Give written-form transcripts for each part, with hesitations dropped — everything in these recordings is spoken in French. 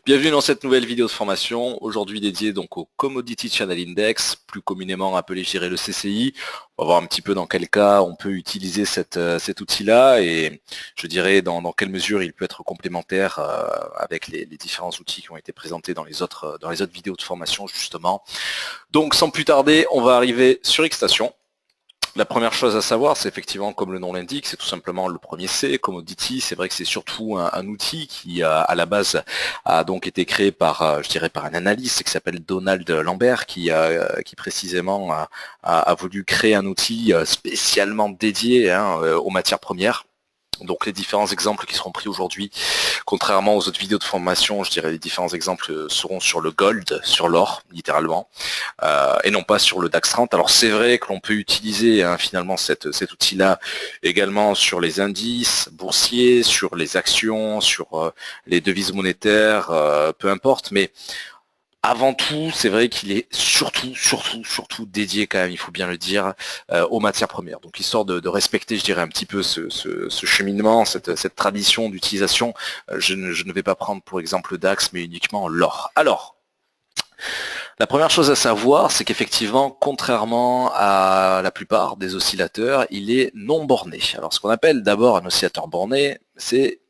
Bienvenue dans cette nouvelle vidéo de formation, aujourd'hui dédiée donc au Commodity Channel Index, plus communément appelé, je dirais, le CCI. On va voir un petit peu dans quel cas on peut utiliser cet outil-là et je dirais dans quelle mesure il peut être complémentaire avec les différents outils qui ont été présentés dans les autres vidéos de formation justement. Donc sans plus tarder, on va arriver sur Xstation. La première chose à savoir, c'est effectivement, comme le nom l'indique, c'est tout simplement le premier C, Commodity. C'est vrai que c'est surtout un outil qui, à la base, a donc été créé par, je dirais, par un analyste qui s'appelle Donald Lambert, qui précisément a voulu créer un outil spécialement dédié aux matières premières. Donc les différents exemples qui seront pris aujourd'hui, contrairement aux autres vidéos de formation, je dirais les différents exemples seront sur le gold, sur l'or, littéralement, et non pas sur le DAX 30. Alors c'est vrai que l'on peut utiliser finalement cet outil-là également sur les indices boursiers, sur les actions, sur les devises monétaires, peu importe, mais avant tout, c'est vrai qu'il est surtout dédié quand même, il faut bien le dire, aux matières premières. Donc histoire de respecter, je dirais, un petit peu ce cheminement, cette tradition d'utilisation, je ne vais pas prendre pour exemple le DAX, mais uniquement l'or. Alors, la première chose à savoir, c'est qu'effectivement, contrairement à la plupart des oscillateurs, il est non borné. Alors ce qu'on appelle d'abord un oscillateur borné, c'est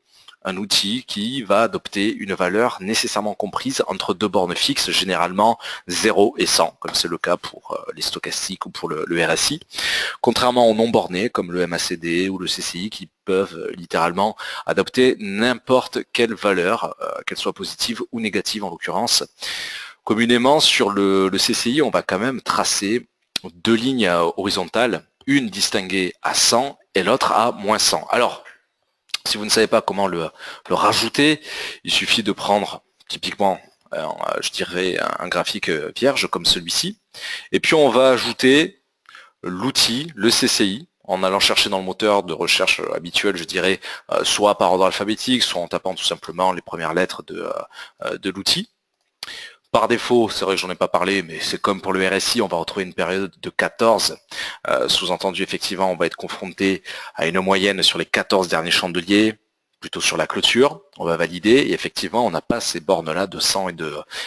un outil qui va adopter une valeur nécessairement comprise entre deux bornes fixes, généralement 0 et 100, comme c'est le cas pour les stochastiques ou pour le RSI, contrairement aux non bornés, comme le MACD ou le CCI, qui peuvent littéralement adopter n'importe quelle valeur, qu'elle soit positive ou négative en l'occurrence. Communément, sur le CCI, on va quand même tracer deux lignes horizontales, une distinguée à 100 et l'autre à moins 100. Alors, si vous ne savez pas comment le rajouter, il suffit de prendre typiquement, je dirais, un graphique vierge comme celui-ci, et puis on va ajouter l'outil, le CCI, en allant chercher dans le moteur de recherche habituel, je dirais, soit par ordre alphabétique, soit en tapant tout simplement les premières lettres de l'outil. Par défaut, c'est vrai que j'en ai pas parlé, mais c'est comme pour le RSI, on va retrouver une période de 14. Sous-entendu, effectivement, on va être confronté à une moyenne sur les 14 derniers chandeliers, plutôt sur la clôture, on va valider, et effectivement, on n'a pas ces bornes-là de 100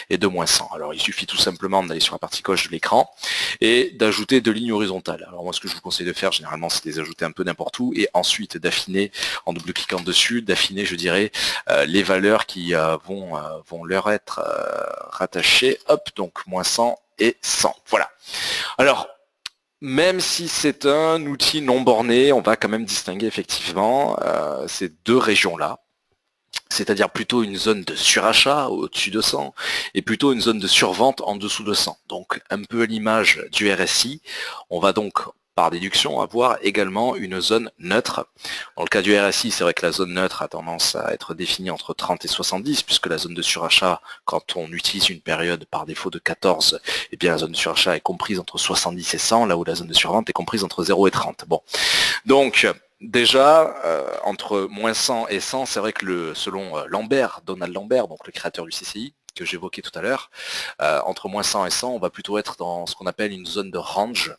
et de moins 100. Alors, il suffit tout simplement d'aller sur la partie gauche de l'écran et d'ajouter deux lignes horizontales. Alors, moi, ce que je vous conseille de faire, généralement, c'est de les ajouter un peu n'importe où, et ensuite d'affiner, en double-cliquant dessus, d'affiner, je dirais, les valeurs qui vont leur être rattachées. Hop, donc moins 100 et 100. Voilà. Alors, même si c'est un outil non borné, on va quand même distinguer effectivement ces deux régions-là, c'est-à-dire plutôt une zone de surachat au-dessus de 100 et plutôt une zone de survente en dessous de 100. Donc un peu à l'image du RSI, on va donc par déduction avoir également une zone neutre. Dans le cas du RSI, c'est vrai que la zone neutre a tendance à être définie entre 30 et 70, puisque la zone de surachat, quand on utilise une période par défaut de 14, eh bien la zone de surachat est comprise entre 70 et 100, là où la zone de survente est comprise entre 0 et 30. Bon, donc déjà, entre moins 100 et 100, c'est vrai que selon Lambert, Donald Lambert, donc le créateur du CCI, que j'évoquais tout à l'heure, entre moins 100 et 100, on va plutôt être dans ce qu'on appelle une zone de range.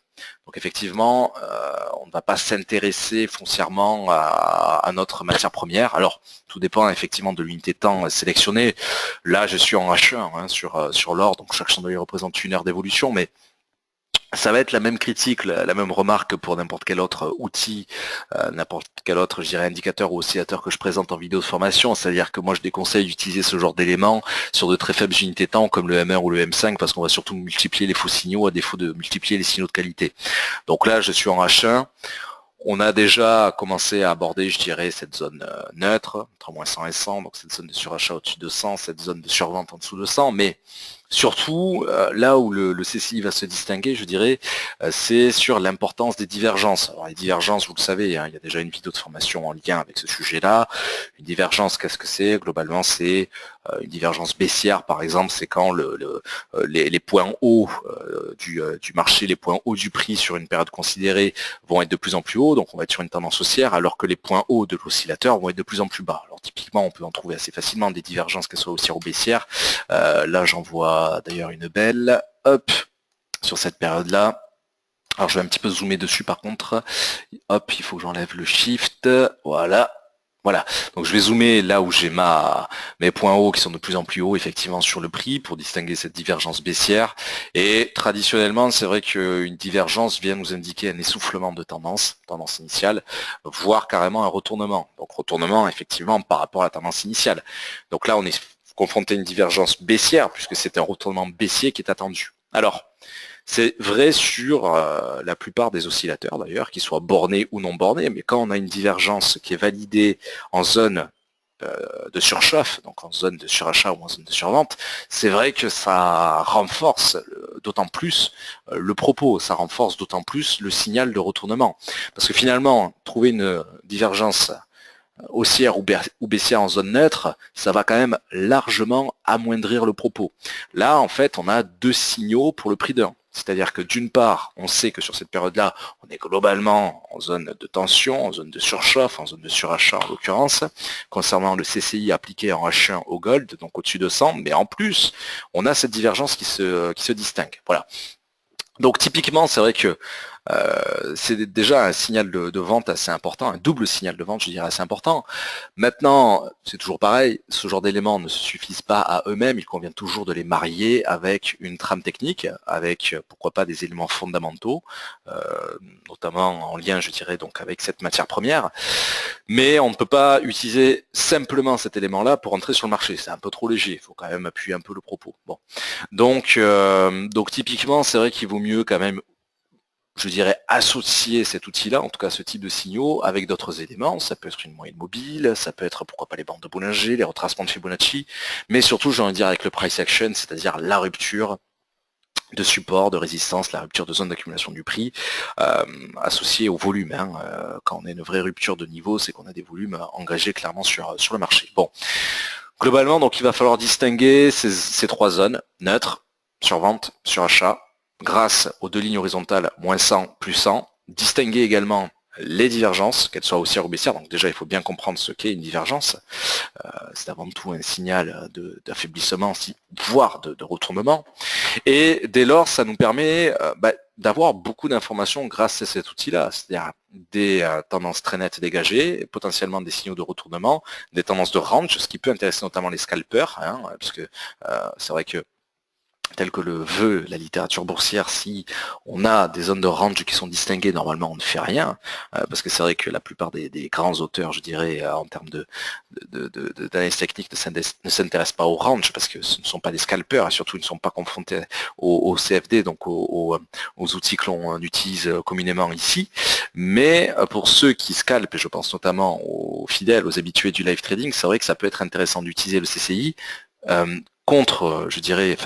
Donc effectivement, on ne va pas s'intéresser foncièrement à notre matière première. Alors, tout dépend effectivement de l'unité de temps sélectionnée. Là, je suis en H1 sur l'or, donc chaque chandelier représente une heure d'évolution, mais ça va être la même critique, la même remarque pour n'importe quel autre outil, n'importe quel autre, je dirais, indicateur ou oscillateur que je présente en vidéo de formation. C'est-à-dire que moi, je déconseille d'utiliser ce genre d'éléments sur de très faibles unités de temps, comme le M1 ou le M5, parce qu'on va surtout multiplier les faux signaux à défaut de multiplier les signaux de qualité. Donc là, je suis en H1. On a déjà commencé à aborder, je dirais, cette zone neutre, entre moins 100 et 100, donc cette zone de surachat au-dessus de 100, cette zone de survente en dessous de 100, mais surtout, là où le CCI va se distinguer, je dirais, c'est sur l'importance des divergences. Alors les divergences, vous le savez, il y a déjà une vidéo de formation en lien avec ce sujet-là. Une divergence, qu'est-ce que c'est? Globalement, c'est une divergence baissière, par exemple, c'est quand les points hauts du marché, les points hauts du prix sur une période considérée vont être de plus en plus hauts, donc on va être sur une tendance haussière, alors que les points hauts de l'oscillateur vont être de plus en plus bas. Alors typiquement, on peut en trouver assez facilement des divergences, qu'elles soient haussières ou baissières. Là, j'en vois d'ailleurs une belle. Hop, sur cette période-là. Alors, je vais un petit peu zoomer dessus par contre. Hop, il faut que j'enlève le shift. Voilà. Voilà, donc je vais zoomer là où j'ai mes points hauts qui sont de plus en plus hauts effectivement sur le prix pour distinguer cette divergence baissière. Et traditionnellement, c'est vrai qu'une divergence vient nous indiquer un essoufflement de tendance initiale, voire carrément un retournement. Donc retournement effectivement par rapport à la tendance initiale. Donc là, on est confronté à une divergence baissière puisque c'est un retournement baissier qui est attendu. Alors, c'est vrai sur la plupart des oscillateurs d'ailleurs, qu'ils soient bornés ou non bornés, mais quand on a une divergence qui est validée en zone de surchauffe, donc en zone de surachat ou en zone de survente, c'est vrai que ça renforce d'autant plus le propos, ça renforce d'autant plus le signal de retournement. Parce que finalement, trouver une divergence haussière ou baissière en zone neutre, ça va quand même largement amoindrir le propos. Là, en fait, on a deux signaux pour le prix d'un. C'est-à-dire que d'une part, on sait que sur cette période-là, on est globalement en zone de tension, en zone de surchauffe, en zone de surachat en l'occurrence, concernant le CCI appliqué en H1 au gold, donc au-dessus de 100, mais en plus, on a cette divergence qui se distingue. Voilà. Donc typiquement, c'est vrai que c'est déjà un signal de vente assez important, un double signal de vente, je dirais, assez important. Maintenant, c'est toujours pareil, ce genre d'éléments ne suffisent pas à eux-mêmes, il convient toujours de les marier avec une trame technique, avec pourquoi pas des éléments fondamentaux, euh, notamment en lien, je dirais, donc avec cette matière première. Mais on ne peut pas utiliser simplement cet élément-là pour entrer sur le marché, c'est un peu trop léger, il faut quand même appuyer un peu le propos. Bon. Donc typiquement, c'est vrai qu'il vaut mieux quand même, je dirais, associer cet outil-là, en tout cas ce type de signaux, avec d'autres éléments. Ça peut être une moyenne mobile, ça peut être pourquoi pas les bandes de Bollinger, les retracements de Fibonacci, mais surtout j'ai envie de dire avec le price action, c'est-à-dire la rupture de support, de résistance, la rupture de zone d'accumulation du prix, associée au volume. Quand on a une vraie rupture de niveau, c'est qu'on a des volumes engagés clairement sur le marché. Bon, globalement, donc il va falloir distinguer ces trois zones, neutre, survente, surachat, grâce aux deux lignes horizontales, moins 100, plus 100, distinguer également les divergences, qu'elles soient haussières ou baissières. Donc déjà, il faut bien comprendre ce qu'est une divergence. C'est avant tout un signal d'affaiblissement, voire de retournement. Et dès lors, ça nous permet d'avoir beaucoup d'informations grâce à cet outil-là, c'est-à-dire des tendances très nettes dégagées, potentiellement des signaux de retournement, des tendances de range, ce qui peut intéresser notamment les scalpers, parce que c'est vrai que tel que le veut la littérature boursière, si on a des zones de range qui sont distinguées, normalement on ne fait rien, parce que c'est vrai que la plupart des grands auteurs, je dirais, en termes d'analyse technique ne s'intéressent pas au range, parce que ce ne sont pas des scalpers, et surtout ils ne sont pas confrontés au CFD, donc aux outils que l'on utilise communément ici. Mais pour ceux qui scalpent, et je pense notamment aux fidèles, aux habitués du live trading, c'est vrai que ça peut être intéressant d'utiliser le CCI, contre, je dirais,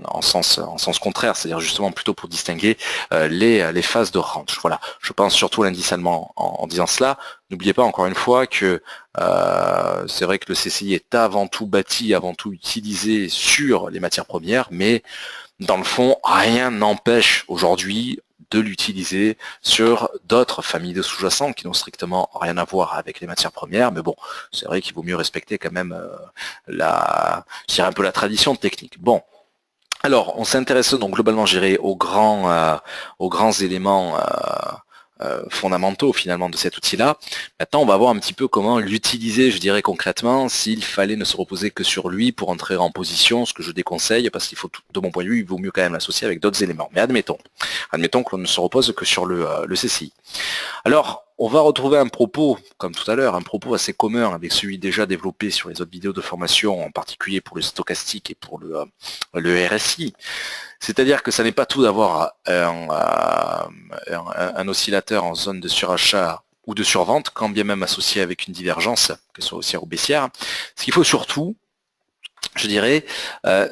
en sens contraire, c'est-à-dire justement plutôt pour distinguer les phases de range. Voilà, je pense surtout à l'indice allemand en disant cela. N'oubliez pas encore une fois que c'est vrai que le CCI est avant tout bâti, avant tout utilisé sur les matières premières, mais dans le fond, rien n'empêche aujourd'hui de l'utiliser sur d'autres familles de sous-jacents qui n'ont strictement rien à voir avec les matières premières, mais bon, c'est vrai qu'il vaut mieux respecter quand même je dirais un peu la tradition technique. Bon, alors on s'intéresse donc globalement, je dirais, aux grands éléments fondamentaux finalement de cet outil-là. Maintenant, on va voir un petit peu comment l'utiliser, je dirais concrètement, s'il fallait ne se reposer que sur lui pour entrer en position, ce que je déconseille, parce qu'il faut, de mon point de vue, il vaut mieux quand même l'associer avec d'autres éléments. Mais admettons que l'on ne se repose que sur le CCI. Alors, on va retrouver un propos, comme tout à l'heure, un propos assez commun avec celui déjà développé sur les autres vidéos de formation, en particulier pour le stochastique et pour le RSI. C'est-à-dire que ça n'est pas tout d'avoir un oscillateur en zone de surachat ou de survente, quand bien même associé avec une divergence, que ce soit haussière ou baissière. Ce qu'il faut surtout, je dirais,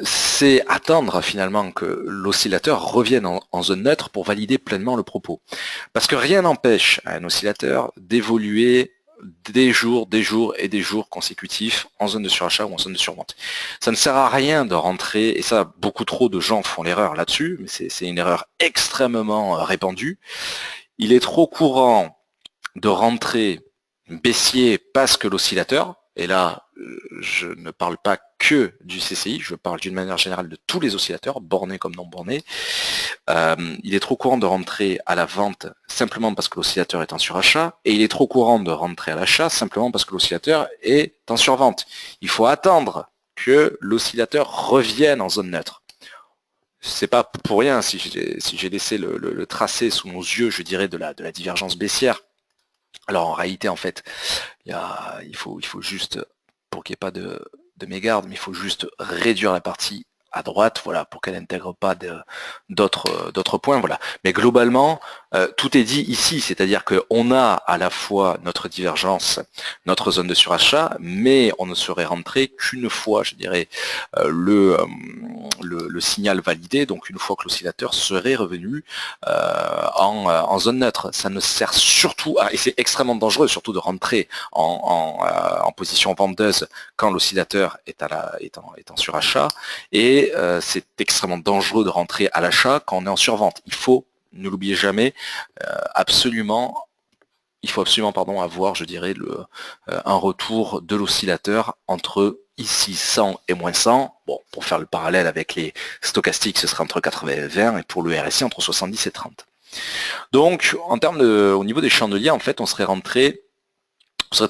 c'est attendre finalement que l'oscillateur revienne en zone neutre pour valider pleinement le propos. Parce que rien n'empêche à un oscillateur d'évoluer des jours et des jours consécutifs en zone de surachat ou en zone de survente. Ça ne sert à rien de rentrer, et ça beaucoup trop de gens font l'erreur là-dessus, mais c'est une erreur extrêmement répandue. Il est trop courant de rentrer baissier parce que l'oscillateur, et là je ne parle pas que du CCI, je parle d'une manière générale de tous les oscillateurs, bornés comme non bornés. Il est trop courant de rentrer à la vente simplement parce que l'oscillateur est en surachat, et il est trop courant de rentrer à l'achat simplement parce que l'oscillateur est en survente. Il faut attendre que l'oscillateur revienne en zone neutre. C'est pas pour rien si j'ai laissé le tracé sous nos yeux, je dirais, de la divergence baissière. Alors en réalité, en fait, il faut juste, pour qu'il n'y ait pas de mégarde, mais il faut juste réduire la partie à droite, voilà, pour qu'elle n'intègre pas d'autres points, voilà. Mais globalement, tout est dit ici, c'est-à-dire qu'on a à la fois notre divergence, notre zone de surachat, mais on ne serait rentré qu'une fois, je dirais, le signal validé, donc une fois que l'oscillateur serait revenu en zone neutre. Ça ne sert surtout à, et c'est extrêmement dangereux, surtout de rentrer en position vendeuse quand l'oscillateur est en surachat, et c'est extrêmement dangereux de rentrer à l'achat quand on est en survente. Il faut, ne l'oubliez jamais, absolument avoir, je dirais, un retour de l'oscillateur entre ici 100 et moins 100. Bon, pour faire le parallèle avec les stochastiques, ce serait entre 80 et 20, et pour le RSI, entre 70 et 30. Donc, au niveau des chandeliers, en fait, on serait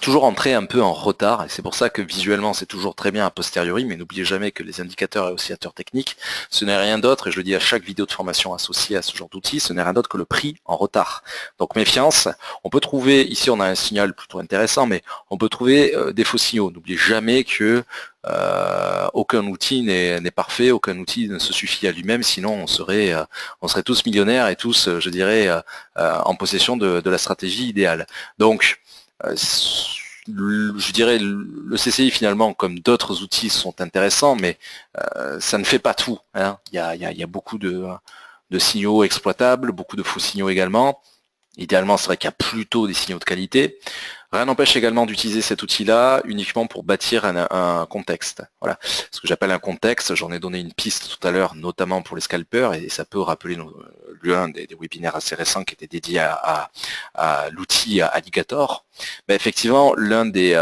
toujours rentré un peu en retard, et c'est pour ça que visuellement c'est toujours très bien a posteriori, mais n'oubliez jamais que les indicateurs et oscillateurs techniques, ce n'est rien d'autre, et je le dis à chaque vidéo de formation associée à ce genre d'outils, ce n'est rien d'autre que le prix en retard. Donc méfiance, on peut trouver, ici on a un signal plutôt intéressant, mais on peut trouver des faux signaux. N'oubliez jamais que aucun outil n'est parfait, aucun outil ne se suffit à lui-même, sinon on serait tous millionnaires et tous, je dirais, en possession de la stratégie idéale. Donc, je dirais le CCI finalement, comme d'autres outils, sont intéressants, mais ça ne fait pas tout, hein. Il y a beaucoup de signaux exploitables, beaucoup de faux signaux également. Idéalement, c'est vrai qu'il y a plutôt des signaux de qualité. Rien n'empêche également d'utiliser cet outil-là uniquement pour bâtir un contexte. Voilà. Ce que j'appelle un contexte, j'en ai donné une piste tout à l'heure, notamment pour les scalpers, et ça peut rappeler l'un des webinaires assez récents qui était dédié à l'outil Alligator. Mais effectivement, l'un des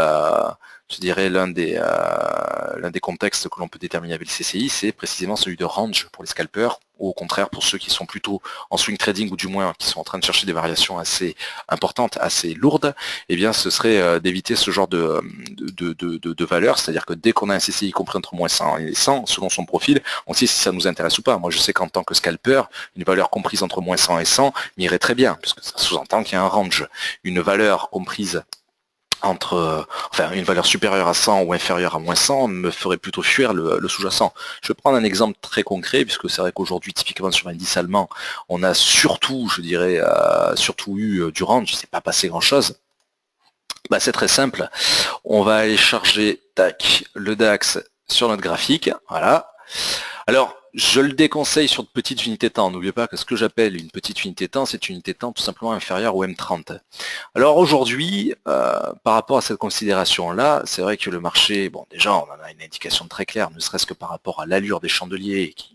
contextes que l'on peut déterminer avec le CCI, c'est précisément celui de range pour les scalpers, ou au contraire pour ceux qui sont plutôt en swing trading, ou du moins qui sont en train de chercher des variations assez importantes, assez lourdes. Eh bien ce serait d'éviter ce genre de valeur, c'est-à-dire que dès qu'on a un CCI compris entre moins 100 et 100, selon son profil, on sait si ça nous intéresse ou pas. Moi je sais qu'en tant que scalper, une valeur comprise entre moins 100 et 100 m'irait très bien, puisque ça sous-entend qu'il y a un range. Une valeur comprise une valeur supérieure à 100 ou inférieure à moins 100 me ferait plutôt fuir le sous-jacent. Je vais prendre un exemple très concret, puisque c'est vrai qu'aujourd'hui, typiquement sur l'indice allemand, on a surtout, je dirais, eu du range, il ne s'est pas passé grand-chose. Bah, c'est très simple, on va aller charger le DAX sur notre graphique, voilà. Alors, je le déconseille sur de petites unités temps. N'oubliez pas que ce que j'appelle une petite unité temps, c'est une unité temps tout simplement inférieure au M30. Alors aujourd'hui, par rapport à cette considération-là, c'est vrai que le marché, bon déjà on en a une indication très claire, ne serait-ce que par rapport à l'allure des chandeliers qui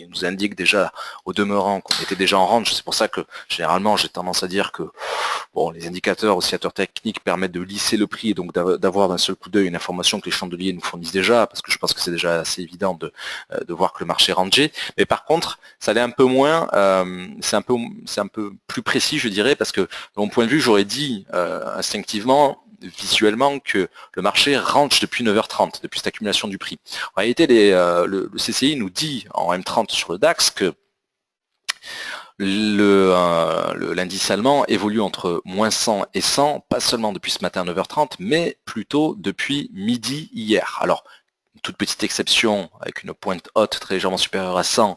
nous indique déjà au demeurant qu'on était déjà en range. C'est pour ça que généralement j'ai tendance à dire que bon, les indicateurs oscillateurs techniques permettent de lisser le prix et donc d'avoir d'un seul coup d'œil une information que les chandeliers nous fournissent déjà, parce que je pense que c'est déjà assez évident de voir que le marché est rangé. Mais par contre, ça l'est un peu moins, c'est un peu plus précis, je dirais, parce que de mon point de vue, j'aurais dit instinctivement, visuellement, que le marché range depuis 9h30, depuis cette accumulation du prix. En réalité, le CCI nous dit en M30 sur le DAX que l'indice allemand évolue entre moins 100 et 100, pas seulement depuis ce matin à 9h30, mais plutôt depuis midi hier. Alors, une toute petite exception avec une pointe haute très légèrement supérieure à 100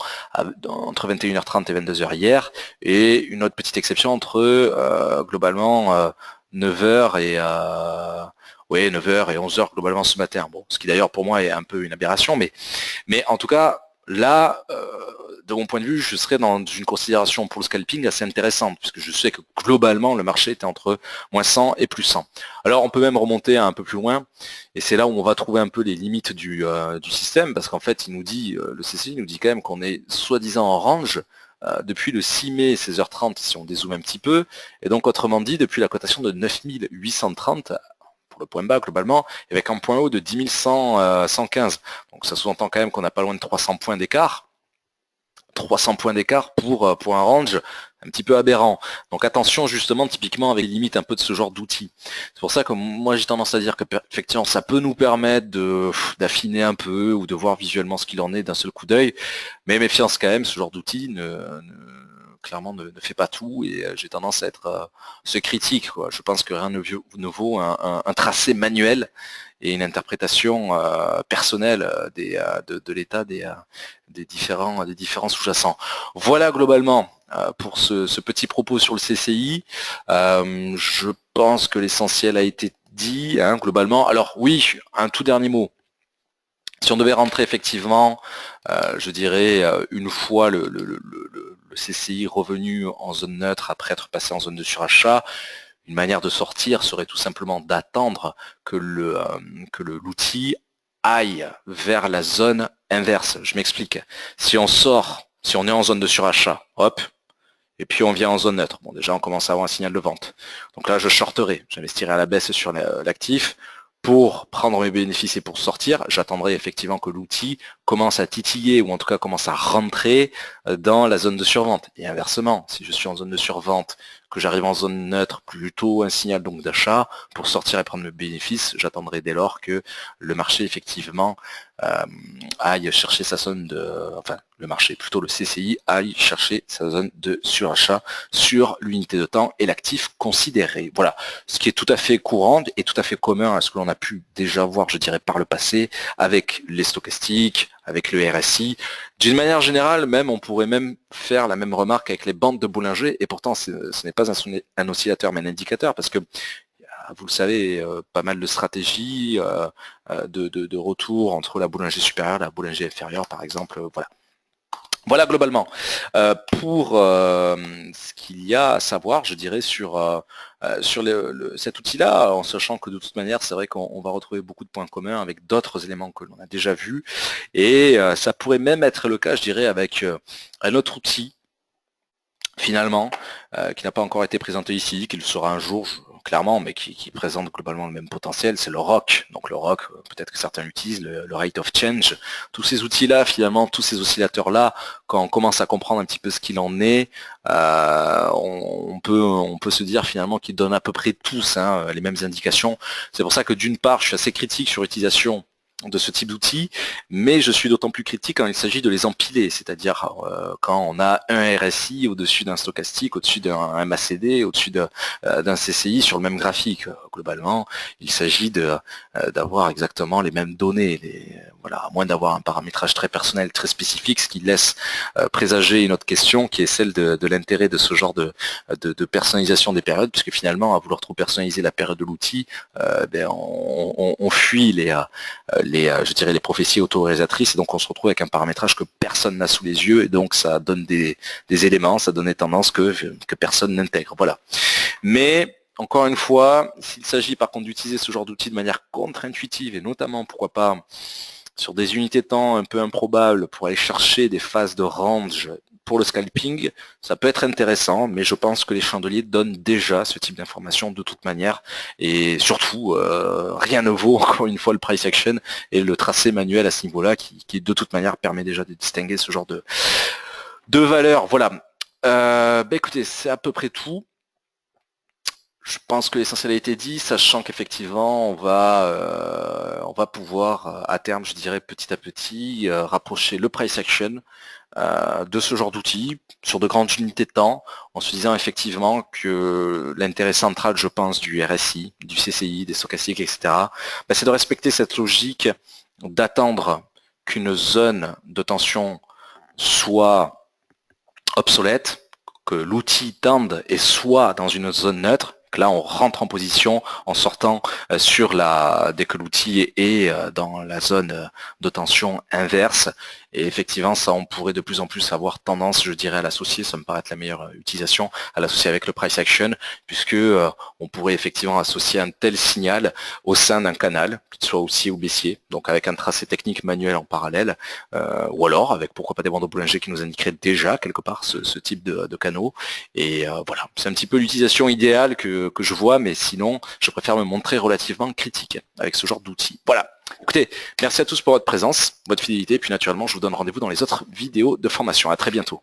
entre 21h30 et 22h hier, et une autre petite exception entre globalement 9h et 9h et 11h globalement ce matin. Bon, ce qui d'ailleurs pour moi est un peu une aberration, mais en tout cas, là, de mon point de vue, je serais dans une considération pour le scalping assez intéressante, puisque je sais que globalement, le marché était entre moins 100 et plus 100. Alors, on peut même remonter un peu plus loin, et c'est là où on va trouver un peu les limites du système, parce qu'en fait, il nous dit, le CCI nous dit quand même qu'on est soi-disant en range depuis le 6 mai 16h30, si on dézoome un petit peu, et donc autrement dit, depuis la cotation de 9830, pour le point bas globalement, avec un point haut de 10 115. Donc ça sous-entend quand même qu'on n'a pas loin de 300 points d'écart. 300 points d'écart pour un range un petit peu aberrant. Donc attention justement typiquement avec les limites un peu de ce genre d'outils. C'est pour ça que moi j'ai tendance à dire que effectivement ça peut nous permettre d'affiner un peu ou de voir visuellement ce qu'il en est d'un seul coup d'œil, mais méfiance quand même, ce genre d'outil clairement ne fait pas tout et j'ai tendance à être critique, quoi. Je pense que rien ne vaut un tracé manuel et une interprétation personnelle de l'état des différents sous-jacents. Voilà globalement pour ce petit propos sur le CCI. Je pense que l'essentiel a été dit, hein, globalement. Alors oui, un tout dernier mot. Si on devait rentrer effectivement, je dirais, une fois le CCI revenu en zone neutre après être passé en zone de surachat, une manière de sortir serait tout simplement d'attendre que l'outil aille vers la zone inverse. Je m'explique. Si on est en zone de surachat, hop, et puis on vient en zone neutre. Bon, déjà on commence à avoir un signal de vente. Donc là je shorterai, j'investirai à la baisse sur l'actif. Pour prendre mes bénéfices et pour sortir, j'attendrai effectivement que l'outil commence à titiller ou en tout cas commence à rentrer dans la zone de survente. Et inversement, si je suis en zone de survente, que j'arrive en zone neutre, plutôt un signal donc d'achat, pour sortir et prendre mes bénéfices, j'attendrai dès lors que le marché effectivement aille chercher sa zone le marché, plutôt le CCI, aille chercher sa zone de surachat sur l'unité de temps et l'actif considéré. Voilà, ce qui est tout à fait courant et tout à fait commun à ce que l'on a pu déjà voir, je dirais, par le passé, avec les stochastiques, avec le RSI. D'une manière générale, même, on pourrait même faire la même remarque avec les bandes de Bollinger, et pourtant ce n'est pas un oscillateur mais un indicateur, parce que vous le savez, pas mal de stratégies de retour entre la Bollinger supérieure et la Bollinger inférieure, par exemple. Voilà. Voilà globalement pour ce qu'il y a à savoir, je dirais, sur cet outil-là, en sachant que de toute manière, c'est vrai qu'on va retrouver beaucoup de points communs avec d'autres éléments que l'on a déjà vus, et ça pourrait même être le cas, je dirais, avec un autre outil, finalement, qui n'a pas encore été présenté ici, qui le sera un jour, clairement, mais qui présente globalement le même potentiel, c'est le ROC. Donc le ROC, peut-être que certains l'utilisent, le Rate of Change. Tous ces outils-là, finalement, tous ces oscillateurs-là, quand on commence à comprendre un petit peu ce qu'il en est, on peut se dire finalement qu'ils donnent à peu près tous les mêmes indications. C'est pour ça que d'une part, je suis assez critique sur l'utilisation de ce type d'outils, mais je suis d'autant plus critique quand il s'agit de les empiler, c'est-à-dire quand on a un RSI au-dessus d'un stochastique, au-dessus d'un MACD, au-dessus d'un CCI sur le même graphique. Globalement, il s'agit d'avoir exactement les mêmes données, voilà, à moins d'avoir un paramétrage très personnel, très spécifique, ce qui laisse présager une autre question qui est celle de l'intérêt de ce genre de personnalisation des périodes, puisque finalement, à vouloir trop personnaliser la période de l'outil, on fuit je dirais les prophéties autoréalisatrices, et donc on se retrouve avec un paramétrage que personne n'a sous les yeux, et donc ça donne des éléments, ça donne des tendances que personne n'intègre. Voilà. Mais encore une fois, s'il s'agit par contre d'utiliser ce genre d'outil de manière contre-intuitive, et notamment, pourquoi pas, sur des unités de temps un peu improbables pour aller chercher des phases de range pour le scalping, ça peut être intéressant, mais je pense que les chandeliers donnent déjà ce type d'informations de toute manière, et surtout, rien ne vaut, encore une fois, le price action et le tracé manuel à ce niveau-là, qui de toute manière permet déjà de distinguer ce genre de valeurs. Voilà. Écoutez, c'est à peu près tout. Je pense que l'essentiel a été dit, sachant qu'effectivement, on va pouvoir, à terme, je dirais petit à petit, rapprocher le price action de ce genre d'outils sur de grandes unités de temps, en se disant effectivement que l'intérêt central, je pense, du RSI, du CCI, des stochastiques, etc., c'est de respecter cette logique d'attendre qu'une zone de tension soit obsolète, que l'outil tende et soit dans une zone neutre, que là on rentre en position en sortant dès que l'outil est dans la zone de tension inverse, Et effectivement, ça, on pourrait de plus en plus avoir tendance, je dirais, à l'associer, ça me paraît être la meilleure utilisation, à l'associer avec le price action, puisque on pourrait effectivement associer un tel signal au sein d'un canal, qu'il soit haussier ou baissier, donc avec un tracé technique manuel en parallèle, ou alors avec pourquoi pas des bandeaux boulangers qui nous indiqueraient déjà quelque part ce type de canaux. Et voilà, c'est un petit peu l'utilisation idéale que je vois, mais sinon, je préfère me montrer relativement critique avec ce genre d'outils. Voilà. Écoutez, merci à tous pour votre présence, votre fidélité, et puis naturellement, je vous donne rendez-vous dans les autres vidéos de formation. À très bientôt.